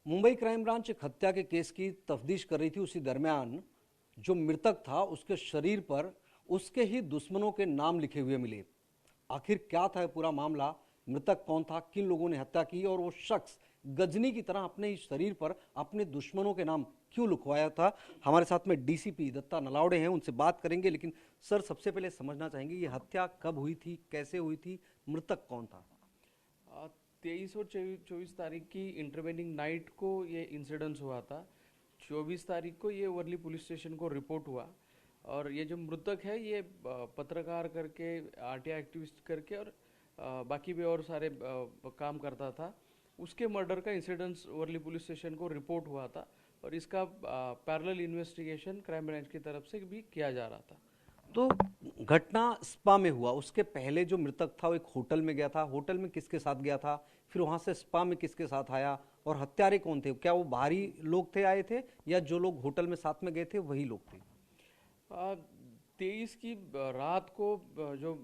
Mumbai crime branch एक हत्या के केस की तफ्तीश कर रही थी। उसी दरमियान जो मृतक था उसके शरीर पर उसके ही दुश्मनों के नाम लिखे हुए मिले। आखिर क्या था पूरा मामला, मृतक कौन था, किन लोगों ने हत्या की और वो शख्स गजनी की तरह अपने ही शरीर पर अपने दुश्मनों के नाम क्यों लिखवाया था। हमारे साथ में डीसीपी दत्ता नलावड़े हैं, उनसे बात करेंगे। लेकिन सर, सबसे पहले समझना चाहेंगे ये हत्या कब हुई थी, कैसे हुई थी, मृतक कौन था। 23 और 24 तारीख की इंटरवेनिंग नाइट को ये इंसिडेंस हुआ था। 24 तारीख को ये वर्ली पुलिस स्टेशन को रिपोर्ट हुआ। और ये जो मृतक है ये पत्रकार करके, आरटीआई एक्टिविस्ट करके और बाकी भी और सारे काम करता था। उसके मर्डर का इंसिडेंस वर्ली पुलिस स्टेशन को रिपोर्ट हुआ था और इसका पैरेलल इन्वेस्टिगेशन क्राइम ब्रांच की तरफ से भी किया जा रहा था। तो घटना स्पा में हुआ, उसके पहले जो मृतक था वो एक होटल में गया था। होटल में किसके साथ गया था, फिर वहां से स्पा में किसके साथ आया, और हत्यारे कौन थे? क्या वो बाहरी लोग थे आए थे, या जो लोग होटल में साथ में गए थे वही लोग थे? 23 की रात को जो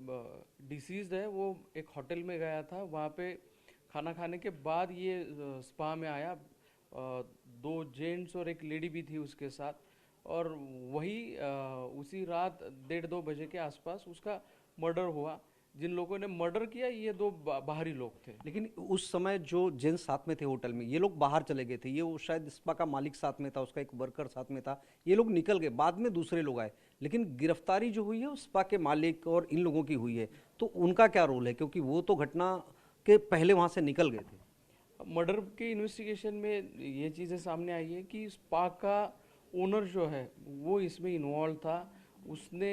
डिसीज है वो एक होटल में गया था। वहाँ पे खाना खाने के बाद ये स्पा में आया। दो जेंट्स और एक लेडी भी थी उसके साथ। और वही उसी रात 1:30-2 बजे के आसपास उसका मर्डर हुआ। जिन लोगों ने मर्डर किया ये दो बाहरी लोग थे। लेकिन उस समय जो जेंट्स साथ में थे होटल में, ये लोग बाहर चले गए थे। ये वो शायद स्पा का मालिक साथ में था, उसका एक वर्कर साथ में था। ये लोग निकल गए, बाद में दूसरे लोग आए। लेकिन गिरफ्तारी जो हुई है वो स्पा के मालिक और इन लोगों की हुई है। तो उनका क्या रोल है, क्योंकि वो तो घटना के पहले वहां से निकल गए थे। मर्डर के इन्वेस्टिगेशन में ये चीज़ें सामने आई है कि स्पा का ओनर जो है वो इसमें इन्वॉल्व था। उसने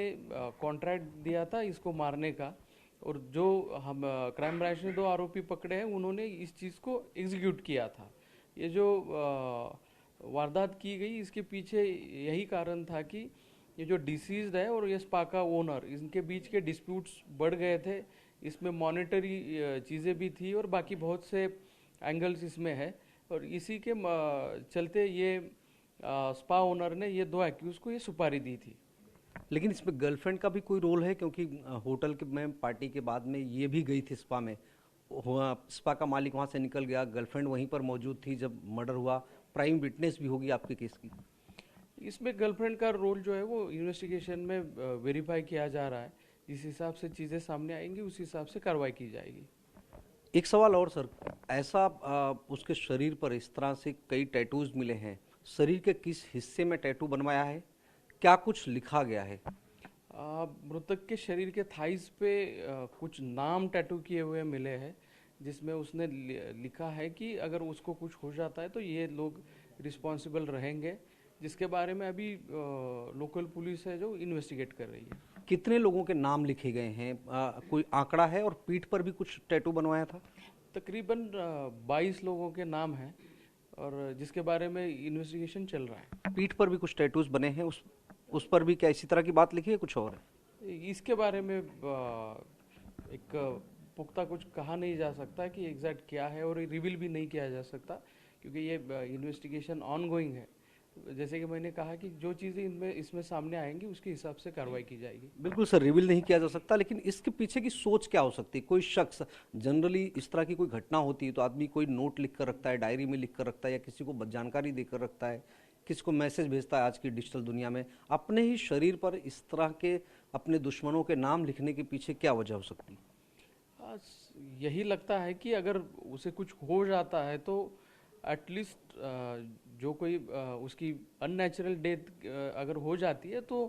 कॉन्ट्रैक्ट दिया था इसको मारने का। और जो हम क्राइम ब्रांच ने 2 आरोपी पकड़े हैं उन्होंने इस चीज़ को एग्जीक्यूट किया था। ये जो वारदात की गई इसके पीछे यही कारण था कि ये जो डिसीज्ड है और ये स्पा का ओनर, इनके बीच के डिस्प्यूट्स बढ़ गए थे। इसमें मॉनेटरी चीज़ें भी थी और बाकी बहुत से एंगल्स इसमें है। और इसी के चलते ये स्पा ओनर ने ये 2 एक्यूज को ये सुपारी दी थी। लेकिन इसमें गर्लफ्रेंड का भी कोई रोल है, क्योंकि होटल के में पार्टी के बाद में ये भी गई थी स्पा में। स्पा का मालिक वहां से निकल गया, गर्लफ्रेंड वहीं पर मौजूद थी जब मर्डर हुआ। प्राइम विटनेस भी होगी आपके केस की। इसमें गर्लफ्रेंड का रोल जो है वो इन्वेस्टिगेशन में वेरीफाई किया जा रहा है। जिस हिसाब से चीज़ें सामने आएंगी उस हिसाब से कार्रवाई की जाएगी। एक सवाल और सर, ऐसा उसके शरीर पर इस तरह से कई टैटूज मिले हैं। शरीर के किस हिस्से में टैटू बनवाया है, क्या कुछ लिखा गया है? मृतक के शरीर के थाइस पे कुछ नाम टैटू किए हुए मिले हैं, जिसमें उसने लिखा है कि अगर उसको कुछ हो जाता है तो ये लोग रिस्पॉन्सिबल रहेंगे। जिसके बारे में अभी लोकल पुलिस है जो इन्वेस्टिगेट कर रही है। कितने लोगों के नाम लिखे गए हैं, कोई आंकड़ा है? और पीठ पर भी कुछ टैटू बनवाया था? तकरीबन 22 लोगों के नाम हैं और जिसके बारे में इन्वेस्टिगेशन चल रहा है। पीठ पर भी कुछ टैटूज बने हैं, उस पर भी क्या इसी तरह की बात लिखी है, कुछ और है? इसके बारे में एक पुख्ता कुछ कहा नहीं जा सकता कि एग्जैक्ट क्या है और रिवील भी नहीं किया जा सकता, क्योंकि ये इन्वेस्टिगेशन ऑनगोइंग है। जैसे कि मैंने कहा कि जो चीज़ें इनमें इसमें सामने आएंगी उसके हिसाब से कार्रवाई की जाएगी। बिल्कुल सर, रिवील नहीं किया जा सकता। लेकिन इसके पीछे की सोच क्या हो सकती है? कोई शख्स, जनरली इस तरह की कोई घटना होती है तो आदमी कोई नोट लिख कर रखता है, डायरी में लिख कर रखता है, या किसी को जानकारी देकर रखता है, किसी को मैसेज भेजता है। आज की डिजिटल दुनिया में अपने ही शरीर पर इस तरह के अपने दुश्मनों के नाम लिखने के पीछे क्या वजह हो सकती है? यही लगता है कि अगर उसे कुछ हो जाता है तो एटलीस्ट जो कोई उसकी अननेचुरल डेथ अगर हो जाती है तो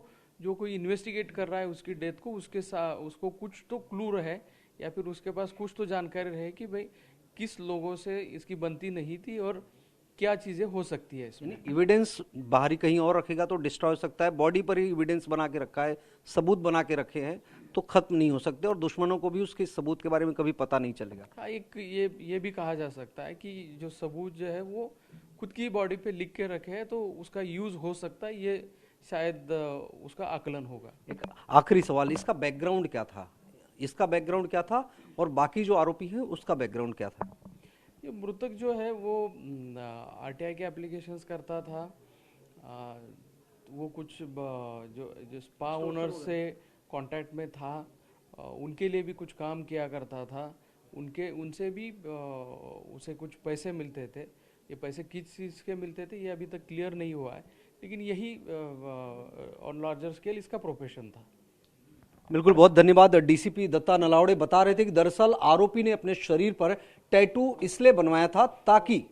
जो कोई इन्वेस्टिगेट कर रहा है उसकी डेथ को, उसको कुछ तो क्लू रहे या फिर उसके पास कुछ तो जानकारी रहे कि भाई किस लोगों से इसकी बनती नहीं थी और क्या चीज़ें हो सकती है इसमें। एविडेंस बाहरी कहीं और रखेगा तो डिस्ट्रॉय हो सकता है, बॉडी पर ही एविडेंस बना के रखा है, सबूत बना के रखे हैं तो खत्म नहीं हो सकते, और दुश्मनों को भी उसके सबूत के बारे में कभी पता नहीं चलेगा। हाँ, एक ये भी कहा जा सकता है कि जो सबूत जो है वो खुद की बॉडी पे लिख के रखे हैं तो उसका यूज हो सकता है, ये शायद उसका आकलन होगा। एक आखिरी सवाल, इसका बैकग्राउंड क्या था? इसका बैकग्राउंड क्या था और बाकी जो आरोपी है उसका बैकग्राउंड क्या था? ये मृतक जो है वो आरटीआई के एप्लीकेशंस करता था। आ, वो कुछ जो जो स्पा ओनर से कांटेक्ट में था, उनके लिए भी कुछ काम किया करता था। उनके उनसे भी उसे कुछ पैसे मिलते थे। ये पैसे किस चीज़ के मिलते थे ये अभी तक क्लियर नहीं हुआ है, लेकिन यही ऑन लार्जर स्केल इसका प्रोफेशन था। बिल्कुल, बहुत धन्यवाद। डीसीपी दत्ता नलावड़े बता रहे थे कि दरअसल आरोपी ने अपने शरीर पर टैटू इसलिए बनवाया था ताकि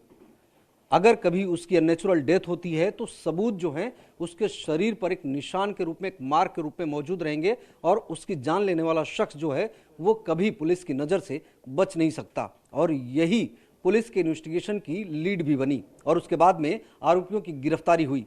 अगर कभी उसकी अननेचुरल डेथ होती है तो सबूत जो हैं उसके शरीर पर एक निशान के रूप में, एक मार्क के रूप में मौजूद रहेंगे और उसकी जान लेने वाला शख्स जो है वो कभी पुलिस की नज़र से बच नहीं सकता। और यही पुलिस के इन्वेस्टिगेशन की लीड भी बनी और उसके बाद में आरोपियों की गिरफ्तारी हुई।